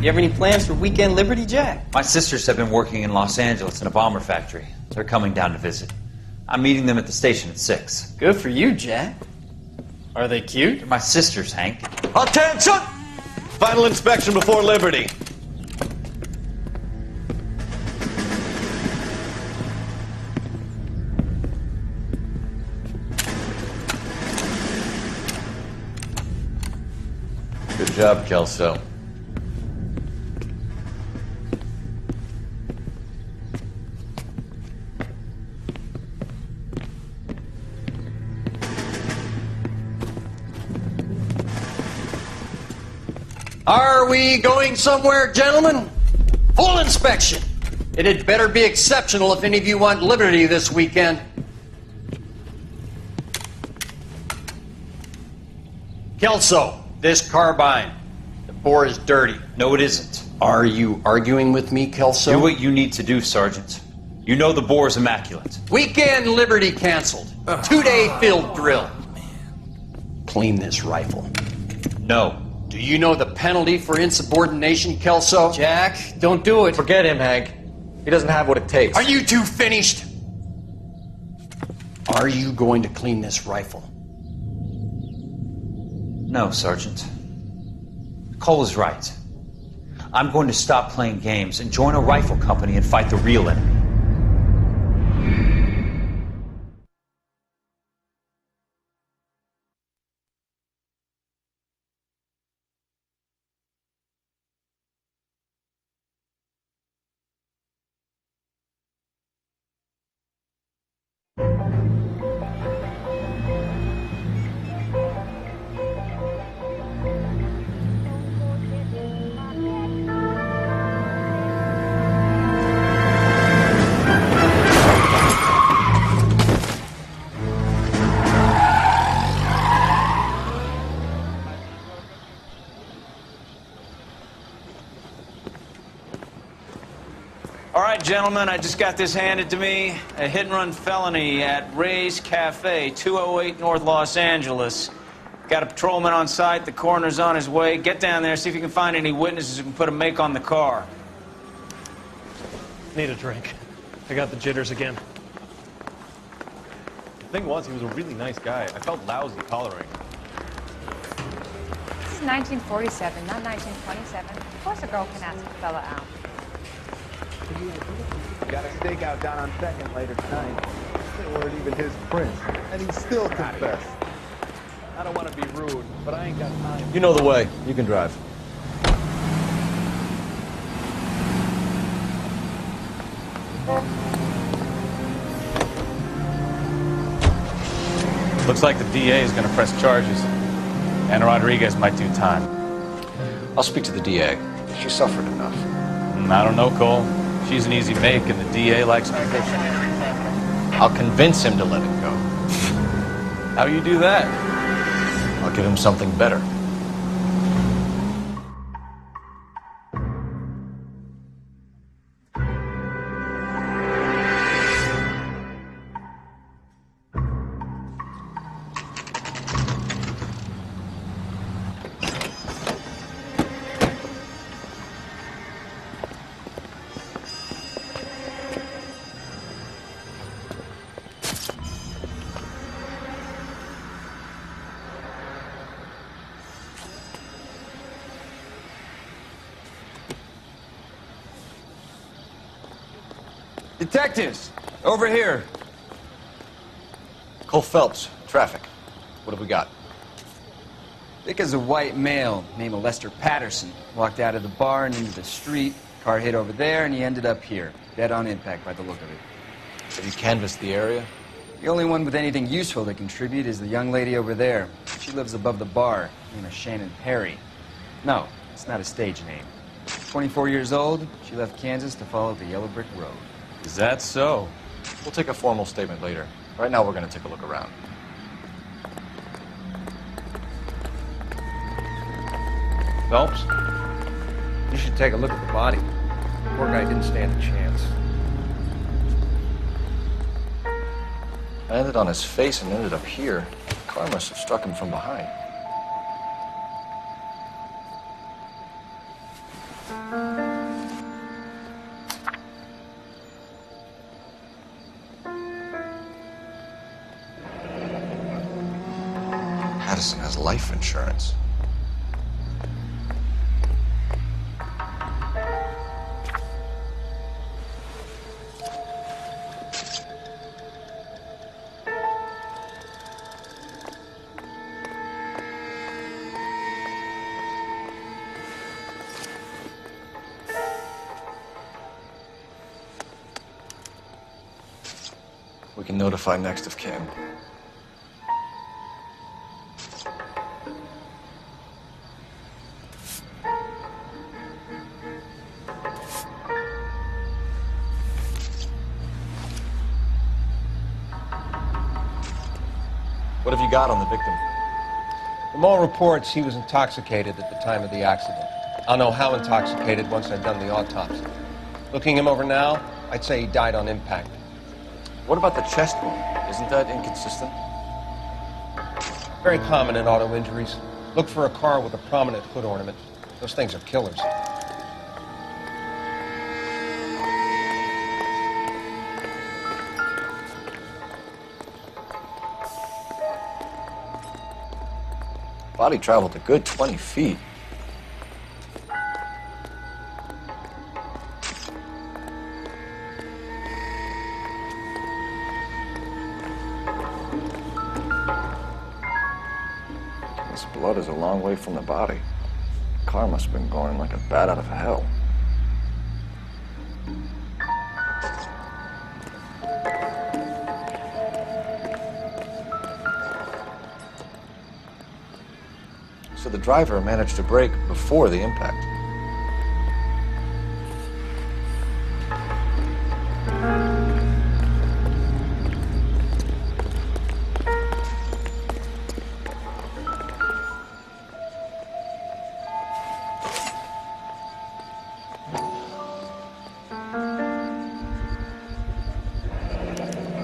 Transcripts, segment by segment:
You have any plans for Weekend Liberty, Jack? My sisters have been working in Los Angeles in a bomber factory. They're coming down to visit. I'm meeting them at the station at 6. Good for you, Jack. Are they cute? They're my sisters, Hank. Attention! Final inspection before Liberty. Good job, Kelso. Are we going somewhere, gentlemen? Full inspection. It had better be exceptional if any of you want liberty this weekend. Kelso, this carbine. The bore is dirty. No, it isn't. Are you arguing with me, Kelso? Do what you need to do, Sergeant. You know the bore is immaculate. Weekend liberty canceled. 2-day field drill. Clean this rifle. No. Do you know the penalty for insubordination, Kelso? Jack, don't do it. Forget him, Hank. He doesn't have what it takes. Are you two finished? Are you going to clean this rifle? No, Sergeant. Cole is right. I'm going to stop playing games and join a rifle company and fight the real enemy. All right, gentlemen, I just got this handed to me. A hit-and-run felony at Ray's Cafe, 208 North Los Angeles. Got a patrolman on site. The coroner's on his way. Get down there, see if you can find any witnesses who can put a make on the car. Need a drink. I got the jitters again. The thing was, he was a really nice guy. I felt lousy collaring him. This is 1947, not 1927. Of course a girl can ask a fella out. Got a stakeout down on 2nd later tonight. They weren't even his prints, and he still confessed. I don't want to be rude, but I ain't got time. You know the way. You can drive. Looks like the DA is going to press charges. And Rodriguez might do time. I'll speak to the DA. She suffered enough. I don't know, Cole. She's an easy make, and the DA likes conviction. I'll convince him to let it go. How you do that? I'll give him something better. Detectives, over here. Cole Phelps, traffic. What have we got? Thick as a white male named Lester Patterson walked out of the bar and into the street. Car hit over there, and he ended up here, dead on impact by the look of it. Have you canvassed the area? The only one with anything useful to contribute is the young lady over there. She lives above the bar, named Shannon Perry. No, it's not a stage name. 24 years old, she left Kansas to follow the yellow brick road. Is that so? We'll take a formal statement later. Right now, we're going to take a look around. Phelps, you should take a look at the body. The poor guy didn't stand a chance. I landed on his face and ended up here. The car must have struck him from behind. Addison has life insurance. We can notify next of kin. What have you got on the victim? From all reports, he was intoxicated at the time of the accident. I'll know how intoxicated once I've done the autopsy. Looking him over now, I'd say he died on impact. What about the chest wound? Isn't that inconsistent? Very common in auto injuries. Look for a car with a prominent hood ornament. Those things are killers. Body traveled a good 20 feet. This blood is a long way from the body. The car must have been going like a bat out of hell. So the driver managed to brake before the impact.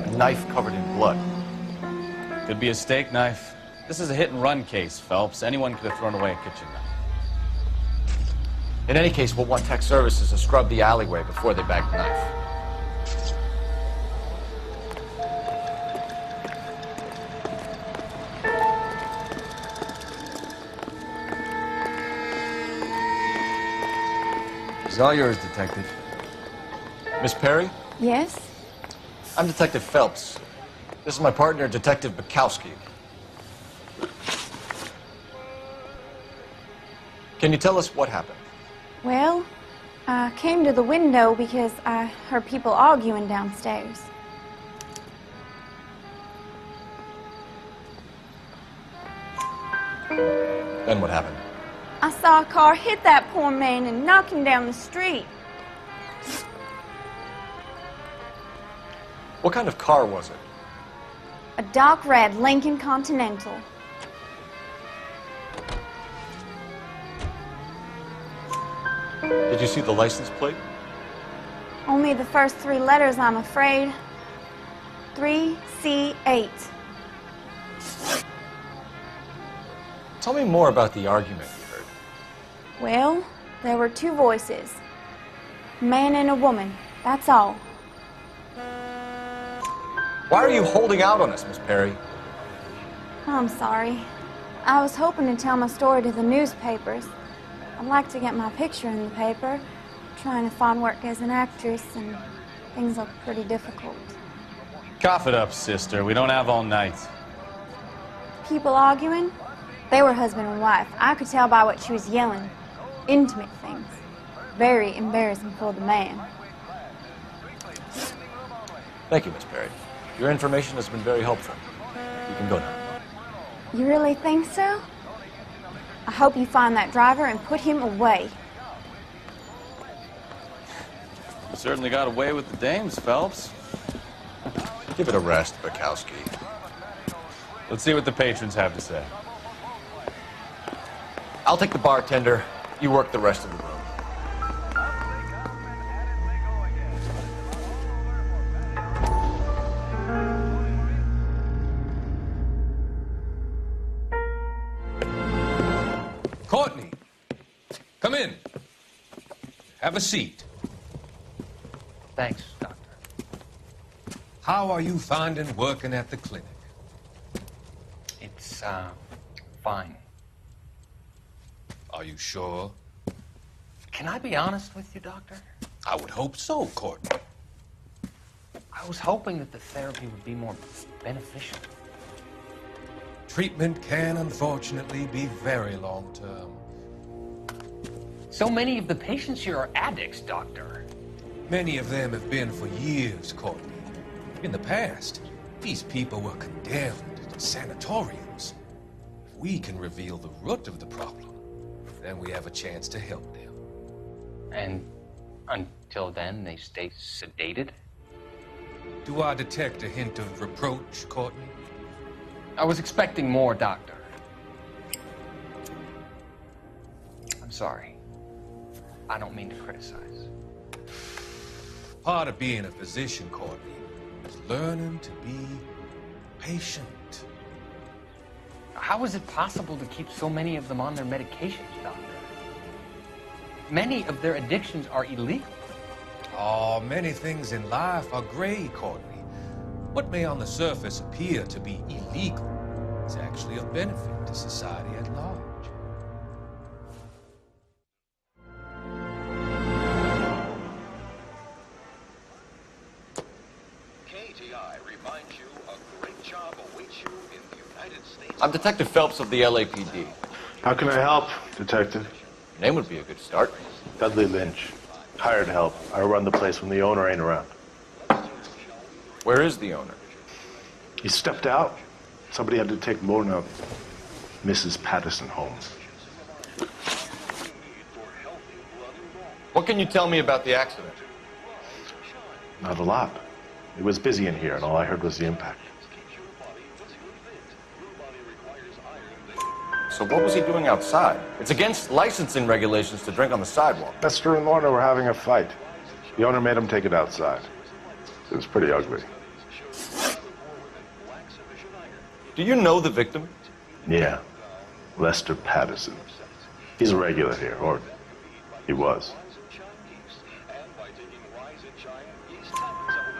A knife covered in blood. Could be a steak knife. This is a hit-and-run case, Phelps. Anyone could have thrown away a kitchen knife. In any case, we'll want tech services to scrub the alleyway before they bag the knife. It's all yours, Detective. Miss Perry? Yes? I'm Detective Phelps. This is my partner, Detective Bukowski. Can you tell us what happened? Well, I came to the window because I heard people arguing downstairs. Then what happened? I saw a car hit that poor man and knock him down the street. What kind of car was it? A dark red Lincoln Continental. Did you see the license plate? Only the first three letters, I'm afraid. 3C8. Tell me more about the argument you heard. Well, there were two voices. A man and a woman, that's all. Why are you holding out on us, Miss Perry? I'm sorry. I was hoping to tell my story to the newspapers. I'd like to get my picture in the paper. Trying to find work as an actress, and things look pretty difficult. Cough it up, sister. We don't have all night. People arguing? They were husband and wife. I could tell by what she was yelling. Intimate things. Very embarrassing for the man. Thank you, Miss Perry. Your information has been very helpful. You can go now. You really think so? I hope you find that driver and put him away. You certainly got away with the dames, Phelps. Give it a rest, Bukowski. Let's see what the patrons have to say. I'll take the bartender. You work the rest of the room. Courtney, come in. Have a seat. Thanks, Doctor. How are you finding working at the clinic? It's, fine. Are you sure? Can I be honest with you, Doctor? I would hope so, Courtney. I was hoping that the therapy would be more beneficial. Treatment can, unfortunately, be very long-term. So many of the patients here are addicts, Doctor. Many of them have been for years, Courtney. In the past, these people were condemned to sanatoriums. If we can reveal the root of the problem, then we have a chance to help them. And until then, they stay sedated? Do I detect a hint of reproach, Courtney? I was expecting more, Doctor. I'm sorry. I don't mean to criticize. Part of being a physician, Courtney, is learning to be patient. How is it possible to keep so many of them on their medications, Doctor? Many of their addictions are illegal. Oh, many things in life are gray, Courtney. What may on the surface appear to be illegal is actually of benefit to society at large. KTI reminds you a great job awaits you in the United States. I'm Detective Phelps of the LAPD. How can I help, Detective? Name would be a good start. Dudley Lynch. Hired help. I run the place when the owner ain't around. Where is the owner? He stepped out. Somebody had to take Lorna, Mrs. Patterson, home. What can you tell me about the accident? Not a lot. It was busy in here, and all I heard was the impact. So what was he doing outside? It's against licensing regulations to drink on the sidewalk. Lester and Lorna were having a fight. The owner made him take it outside. It was pretty ugly. Do you know the victim? Yeah. Lester Patterson. He's a regular here, or he was.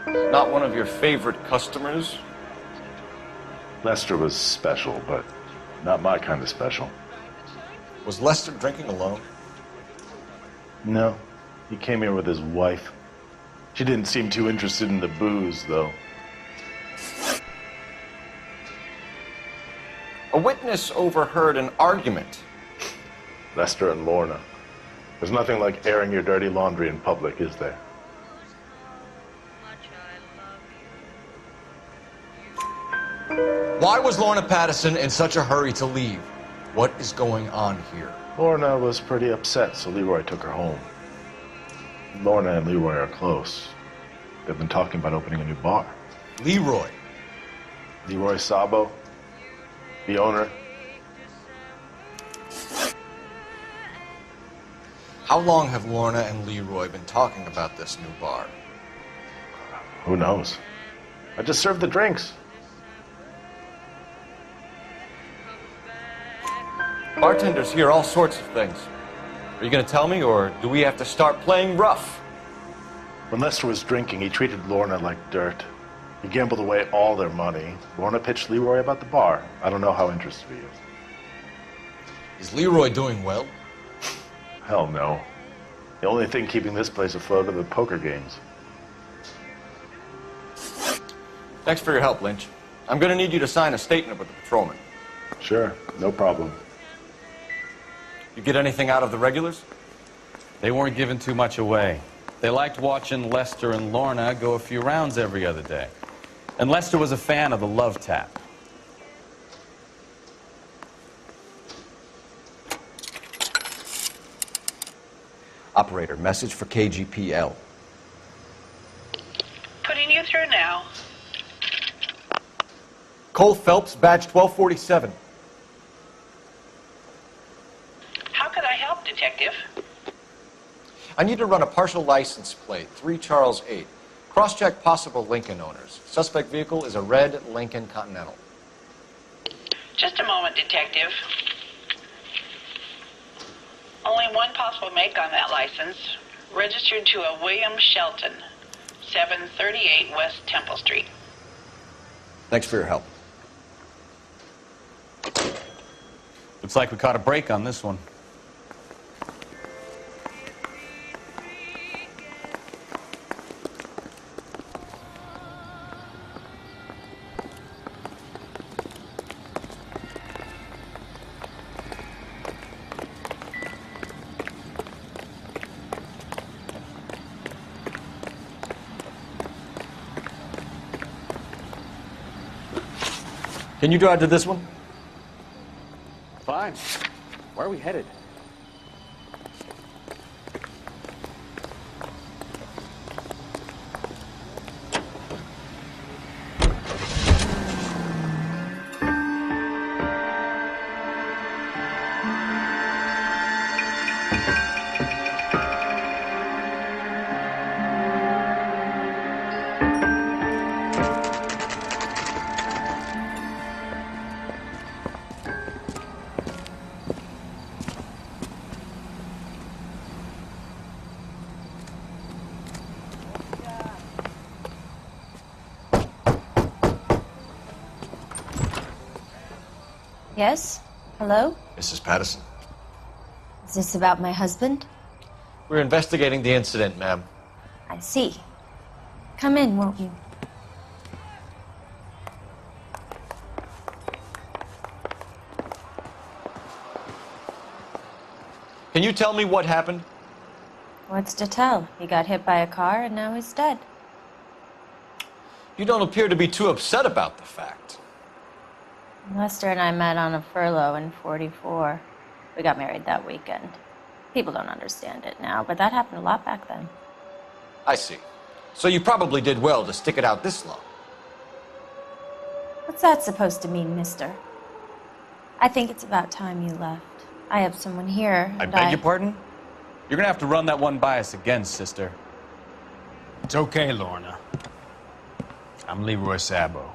Not one of your favorite customers? Lester was special, but not my kind of special. Was Lester drinking alone? No. He came here with his wife. She didn't seem too interested in the booze, though. A witness overheard an argument. Lester and Lorna. There's nothing like airing your dirty laundry in public, is there? Why was Lorna Patterson in such a hurry to leave? What is going on here? Lorna was pretty upset, so Leroy took her home. Lorna and Leroy are close. They've been talking about opening a new bar. Leroy? Leroy Sabo, the owner. How long have Lorna and Leroy been talking about this new bar? Who knows? I just served the drinks. Bartenders hear all sorts of things. Are you going to tell me, or do we have to start playing rough? When Lester was drinking, he treated Lorna like dirt. He gambled away all their money. Lorna pitched Leroy about the bar. I don't know how interested he is. Is Leroy doing well? Hell no. The only thing keeping this place afloat are the poker games. Thanks for your help, Lynch. I'm going to need you to sign a statement with the patrolman. Sure, no problem. You get anything out of the regulars? They weren't giving too much away. They liked watching Lester and Lorna go a few rounds every other day. And Lester was a fan of the love tap. Operator, message for KGPL. Putting you through now. Cole Phelps, badge 1247. How could I help, Detective? I need to run a partial license plate, 3 Charles 8. Cross-check possible Lincoln owners. Suspect vehicle is a red Lincoln Continental. Just a moment, Detective. Only one possible make on that license. Registered to a William Shelton, 738 West Temple Street. Thanks for your help. Looks like we caught a break on this one. Can you drive to this one? Fine. Where are we headed? Yes? Hello? Mrs. Patterson. Is this about my husband? We're investigating the incident, ma'am. I see. Come in, won't you? Can you tell me what happened? What's to tell? He got hit by a car and now he's dead. You don't appear to be too upset about the fact. Lester and I met on a furlough in '44. We got married that weekend. People don't understand it now, but that happened a lot back then. I see. So you probably did well to stick it out this long. What's that supposed to mean, mister? I think it's about time you left. I have someone here. I beg your pardon? You're gonna have to run that one by us again, sister. It's okay, Lorna. I'm Leroy Sabo.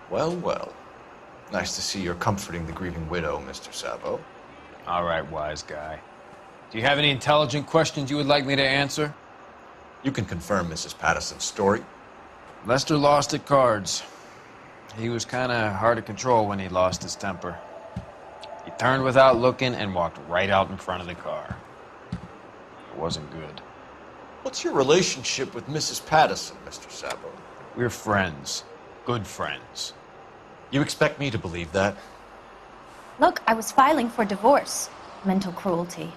Well, well. Nice to see you're comforting the grieving widow, Mr. Sabo. All right, wise guy. Do you have any intelligent questions you would like me to answer? You can confirm Mrs. Patterson's story. Lester lost at cards. He was kind of hard to control when he lost his temper. He turned without looking and walked right out in front of the car. It wasn't good. What's your relationship with Mrs. Patterson, Mr. Sabo? We're friends. Good friends. You expect me to believe that? Look, I was filing for divorce. Mental cruelty.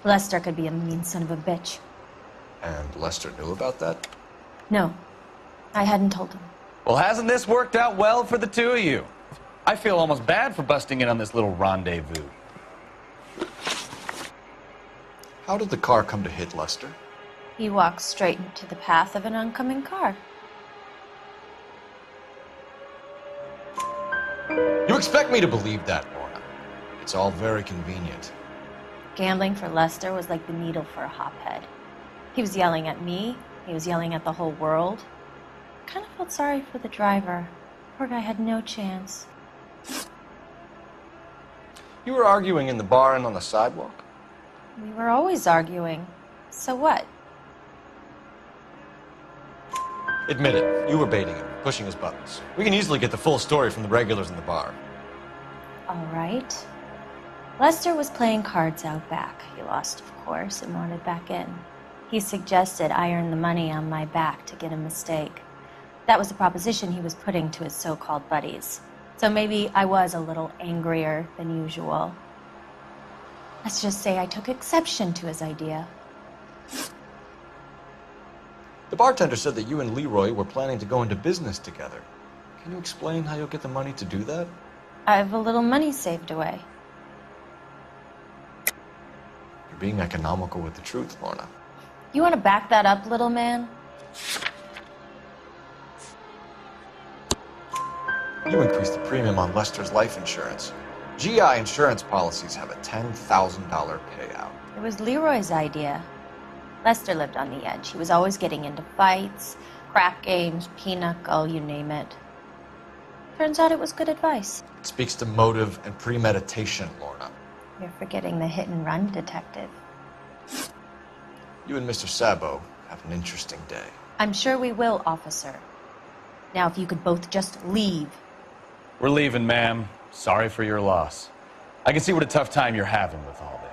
Lester could be a mean son of a bitch. And Lester knew about that? No, I hadn't told him. Well, hasn't this worked out well for the two of you? I feel almost bad for busting in on this little rendezvous. How did the car come to hit Lester? He walked straight into the path of an oncoming car. You expect me to believe that, Lorna? It's all very convenient. Gambling for Lester was like the needle for a hophead. He was yelling at me. He was yelling at the whole world. I kind of felt sorry for the driver. Poor guy had no chance. You were arguing in the bar and on the sidewalk? We were always arguing. So what? Admit it, you were baiting him, pushing his buttons. We can easily get the full story from the regulars in the bar. All right. Lester was playing cards out back. He lost, of course, and wanted back in. He suggested I earn the money on my back to get a mistake. That was the proposition he was putting to his so-called buddies. So maybe I was a little angrier than usual. Let's just say I took exception to his idea. The bartender said that you and Leroy were planning to go into business together. Can you explain how you'll get the money to do that? I have a little money saved away. You're being economical with the truth, Lorna. You want to back that up, little man? You increased the premium on Lester's life insurance. GI insurance policies have a $10,000 payout. It was Leroy's idea. Lester lived on the edge. He was always getting into fights, crap games, pinochle, you name it. Turns out it was good advice. It speaks to motive and premeditation, Lorna. You're forgetting the hit-and-run detective. You and Mr. Sabo have an interesting day. I'm sure we will, officer. Now, if you could both just leave. We're leaving, ma'am. Sorry for your loss. I can see what a tough time you're having with all this.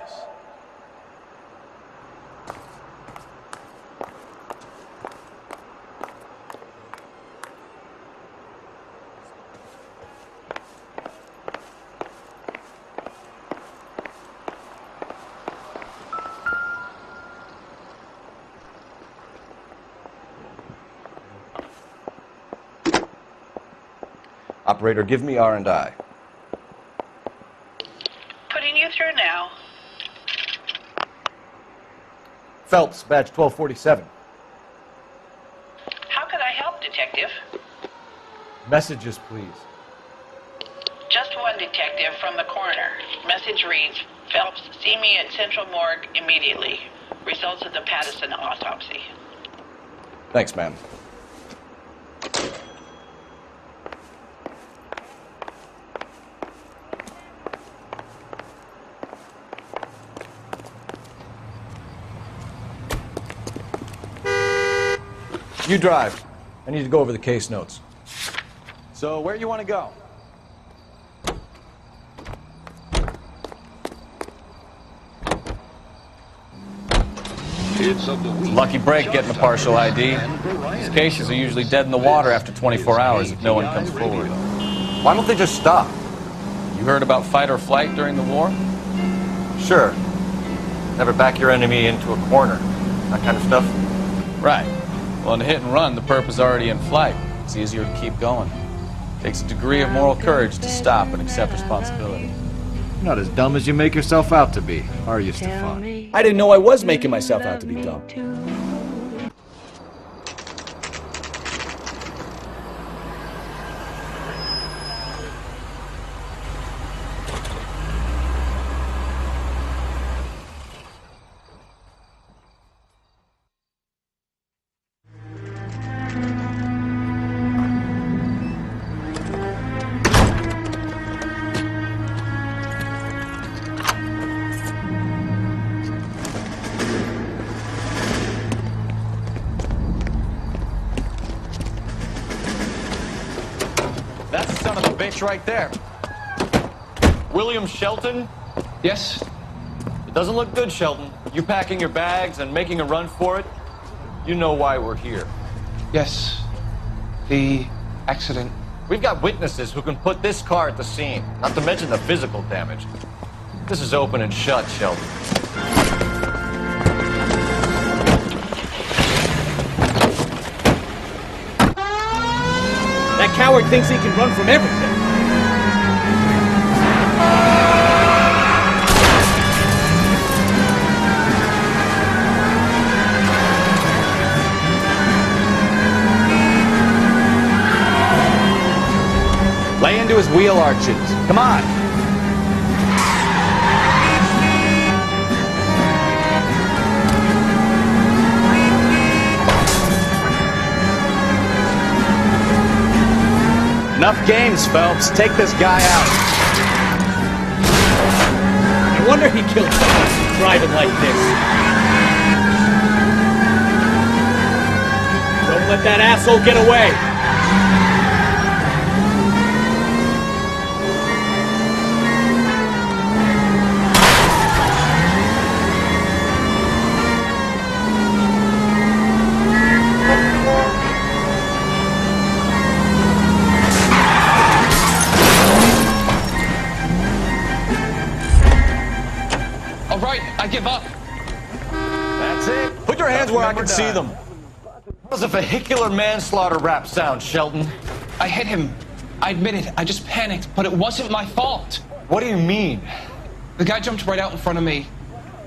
Operator, give me R&I. Putting you through now. Phelps, badge 1247. How could I help, Detective? Messages, please. Just one detective from the coroner. Message reads, Phelps, see me at Central Morgue immediately. Results of the Patterson autopsy. Thanks, ma'am. You drive. I need to go over the case notes. So, where you want to go? Lucky break getting a partial ID. These cases are usually dead in the water after 24 hours if no one comes forward. Why don't they just stop? You heard about fight or flight during the war? Sure. Never back your enemy into a corner. That kind of stuff? Right. Well, in a hit and run, the perp is already in flight. It's easier to keep going. Takes a degree of moral courage to stop and accept responsibility. You're not as dumb as you make yourself out to be, are you, Stefan? I didn't know I was making myself out to be dumb. That's the son of a bitch right there. William Shelton? Yes? It doesn't look good, Shelton. You packing your bags and making a run for it? You know why we're here. Yes. The accident. We've got witnesses who can put this car at the scene, not to mention the physical damage. This is open and shut, Shelton. That coward thinks he can run from everything. Lay into his wheel arches. Come on. Enough games, Phelps. Take this guy out. I wonder he killed someone driving like this. Don't let that asshole get away. I give up. That's it. Put your hands where I can see them. How does a vehicular manslaughter rap sound, Shelton? I hit him. I admit it. I just panicked, but it wasn't my fault. What do you mean? The guy jumped right out in front of me.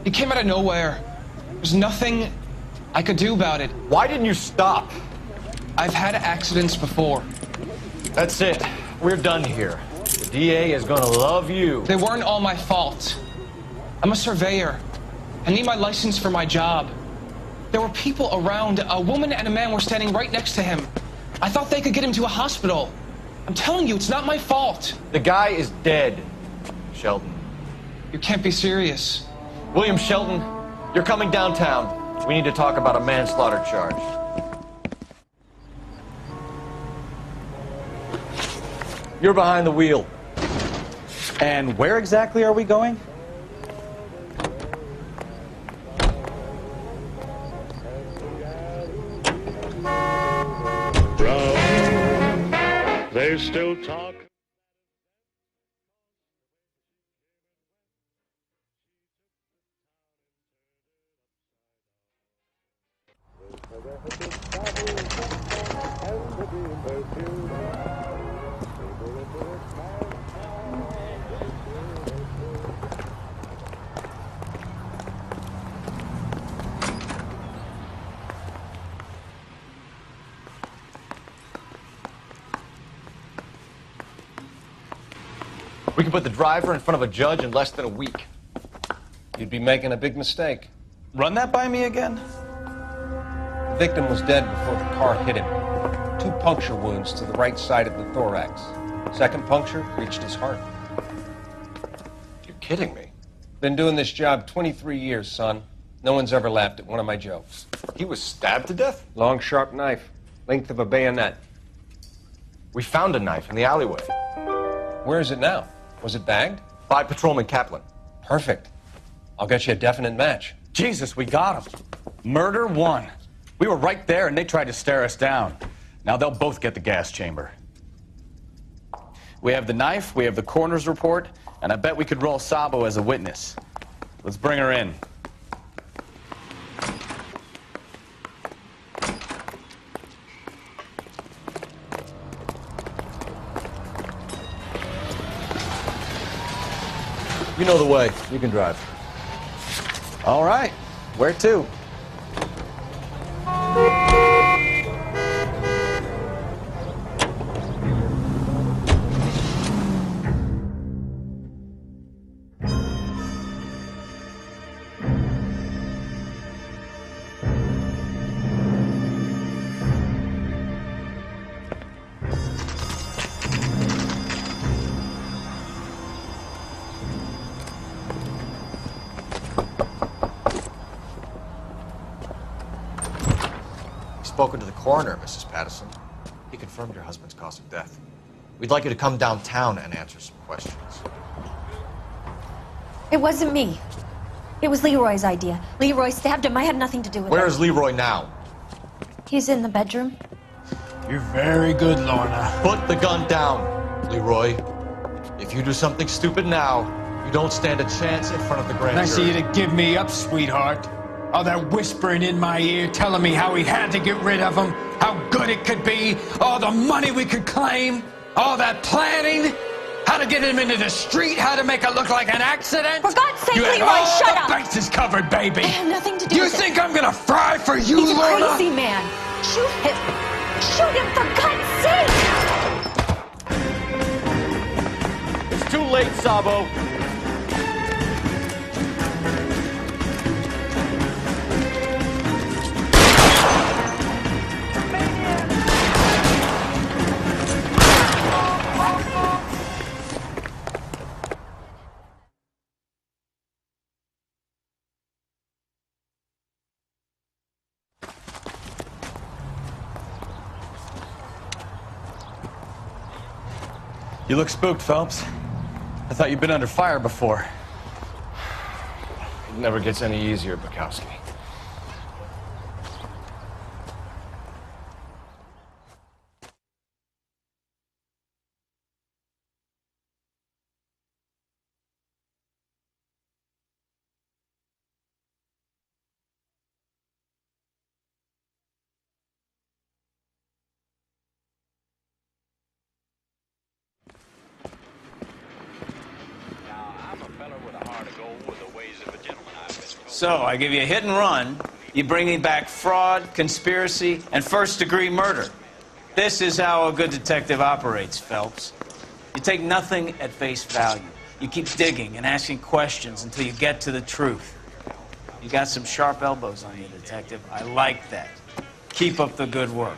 He came out of nowhere. There's nothing I could do about it. Why didn't you stop? I've had accidents before. That's it. We're done here. The DA is gonna love you. They weren't all my fault. I'm a surveyor. I need my license for my job. There were people around. A woman and a man were standing right next to him. I thought they could get him to a hospital. I'm telling you, it's not my fault. The guy is dead, Sheldon. You can't be serious. William Shelton, you're coming downtown. We need to talk about a manslaughter charge. You're behind the wheel. And where exactly are we going? They still talk. We can put the driver in front of a judge in less than a week. You'd be making a big mistake. Run that by me again? The victim was dead before the car hit him. 2 puncture wounds to the right side of the thorax. Second puncture reached his heart. You're kidding me. Been doing this job 23 years, son. No one's ever laughed at one of my jokes. He was stabbed to death? Long, sharp knife. Length of a bayonet. We found a knife in the alleyway. Where is it now? Was it bagged? By Patrolman Kaplan. Perfect. I'll get you a definite match. Jesus, we got him. Murder 1. We were right there and they tried to stare us down. Now they'll both get the gas chamber. We have the knife, we have the coroner's report, and I bet we could roll Sabo as a witness. Let's bring her in. You know the way. You can drive. All right. Where to? Spoken to the coroner, Mrs. Patterson. He confirmed your husband's cause of death. We'd like you to come downtown and answer some questions. It wasn't me. It was Leroy's idea. Leroy stabbed him. I had nothing to do with it. Where is Leroy now? He's in the bedroom. You're very good, Lorna. Put the gun down, Leroy. If you do something stupid now, you don't stand a chance in front of the grand Nice of jury. you to give me up, sweetheart. All that whispering in my ear, telling me how we had to get rid of him, how good it could be, all the money we could claim, all that planning, how to get him into the street, how to make it look like an accident. For God's sake, you had Leroy, all shut the up! bases covered, baby. I have nothing to do You with think it. I'm gonna fry for you, He's a Lorna? crazy man. Shoot him. Shoot him, for God's sake! It's too late, Sabo. You look spooked, Phelps. I thought you'd been under fire before. It never gets any easier, Bukowski. So, I give you a hit and run, you bring me back fraud, conspiracy, and first-degree murder. This is how a good detective operates, Phelps. You take nothing at face value. You keep digging and asking questions until you get to the truth. You got some sharp elbows on you, detective. I like that. Keep up the good work.